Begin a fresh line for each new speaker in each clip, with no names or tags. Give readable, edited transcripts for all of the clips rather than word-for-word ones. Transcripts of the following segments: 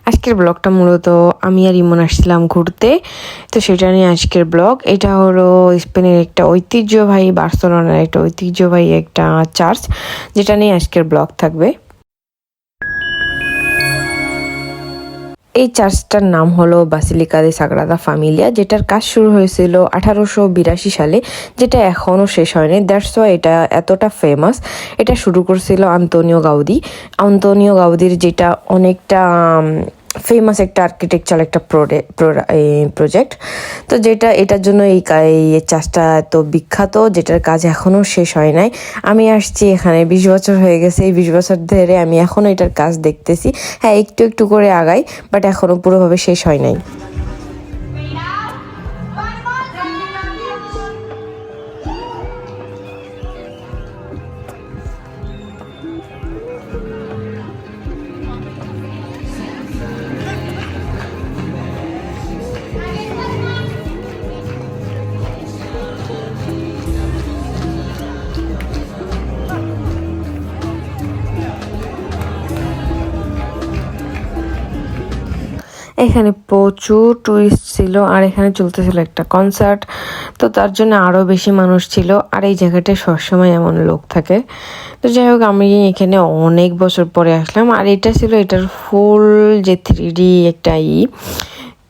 আজকের ব্লগটা মূলত আমি আর ইমন আসছিলাম ঘুরতে, তো সেটা নিয়ে আজকের ব্লগ। এটা হলো স্পেনের একটা ঐতিহ্যবাহী, বার্সেলোনার একটা ঐতিহ্যবাহী একটা চার্চ, যেটা নিয়ে আজকের ব্লগ থাকবে। এই চার্চটার নাম হলো বাসিলিকা দে সাগ্রাদা ফ্যামিলিয়া, যেটার কাজ শুরু হয়েছিল 1882 সালে, যেটা এখনও শেষ হয়নি। দ্যাটস ওয়াই এটা এতটা ফেমাস। এটা শুরু করছিল আন্তোনিও গাউদির, যেটা অনেকটা ফেমাস একটা আর্কিটেকচার একটা প্রজেক্ট। তো এটার জন্য এই চার্চটা এত বিখ্যাত, যেটার কাজ এখনও শেষ হয় নাই। আমি আসছি এখানে 20 বছর হয়ে গেছে। এই 20 বছর ধরে আমি এখনও এটার কাজ দেখতেছি। হ্যাঁ, একটু একটু করে আগাই, বাট এখনও পুরোভাবে শেষ হয় নাই। এখানে প্রচুর টুরিস্ট ছিল, আর এখানে চলতেছিল একটা কনসার্ট, তো তার জন্য আরও বেশি মানুষ ছিল। আর এই জায়গাটায় সবসময় এমন লোক থাকে। তো যাই হোক, আমি এখানে অনেক বছর পরে আসলাম, আর এটা ছিল এটার ফুল যে 3D একটা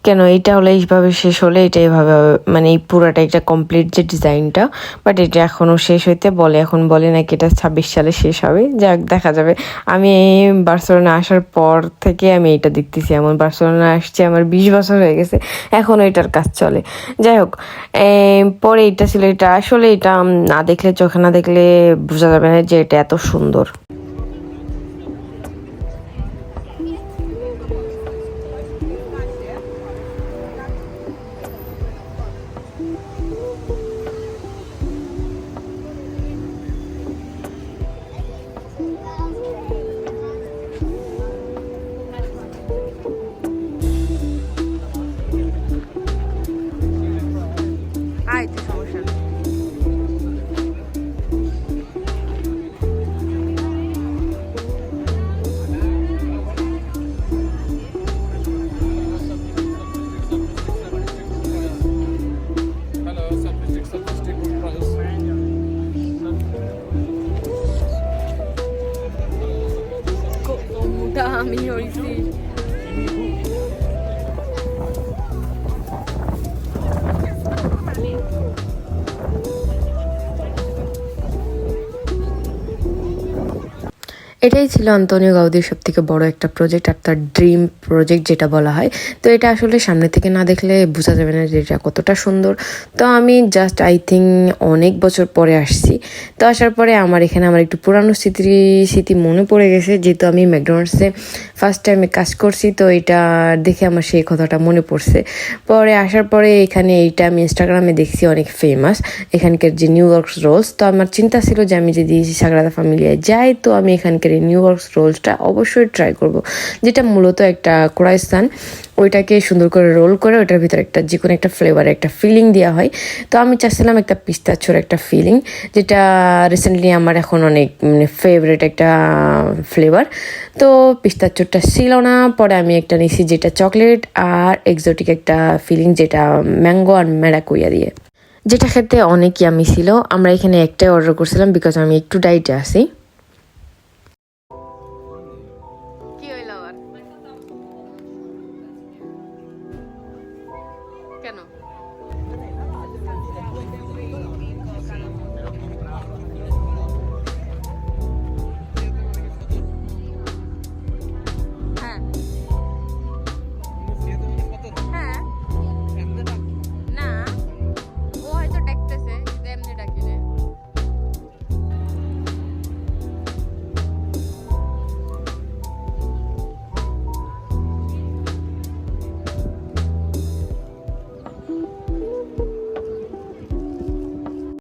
কেন এটা হলে এইভাবে শেষ হলে এটা এভাবে মানে এই পুরাটা একটা কমপ্লিট যে ডিজাইনটা, বাট এটা এখনও শেষ হইতে এখন বলে নাকি এটা 26 সালে শেষ হবে। যাক, দেখা যাবে। আমি বার্সেলোনা আসার পর থেকে আমি এটা দেখতেছি, এমন বার্সেলোনা আসছে আমার 20 বছর হয়ে গেছে, এখনও এটার কাজ চলে। যাই হোক, পরে এটা ছিল, এটা আসলে এটা না দেখলে, চোখে না দেখলে বোঝা যাবে না যে এটা এত সুন্দর। আমি হইছি এটাই ছিল আন্তোনিও গাউদির সব থেকে বড় একটা প্রজেক্ট, আর তার ড্রিম প্রজেক্ট যেটা বলা হয়। তো এটা আসলে সামনে থেকে না দেখলে বোঝা যাবে না যে এটা কতটা সুন্দর। তো আমি জাস্ট থিঙ্ক অনেক বছর পরে আসছি। তো আসার পরে আমার এখানে আমার একটু পুরানো স্মৃতি মনে পড়ে গেছে, যেহেতু আমি ম্যাকডোনাল্ডসে ফার্স্ট টাইমে কাজ করছি। তো এটা দেখে আমার সেই কথাটা মনে পড়ছে। পরে আসার পরে এখানে এইটা আমি ইনস্টাগ্রামে দেখছি অনেক ফেমাস, এখানকার যে নিউ ইয়র্ক রোলস। তো আমার চিন্তা ছিল যে আমি যদি সাগ্রাদা ফ্যামিলিয়ায় যাই, তো আমি এখানকার এই নিউ ইয়র্ক রোলসটা অবশ্যই ট্রাই করব, যেটা মূলত একটা ক্রোয়াসান। ওইটাকে সুন্দর করে রোল করে ওইটার ভিতরে একটা যে কোনো একটা ফ্লেভারে একটা ফিলিং দেওয়া হয়। তো আমি চাচ্ছিলাম একটা পিস্তাচিওর একটা ফিলিং, যেটা রিসেন্টলি আমার এখন অনেক ফেভারিট একটা ফ্লেভার। তো পিস্তাচিওরটা ছিল না, পরে আমি একটা নিয়েছি যেটা চকলেট আর এক্সোটিক একটা ফিলিং, যেটা ম্যাঙ্গো আর ম্যারাকুইয়া দিয়ে, যেটা খেতে অনেক ইয়ামি ছিল। আমরা এখানে একটাই অর্ডার করছিলাম, বিকজ আমি একটু ডায়েটে আছি।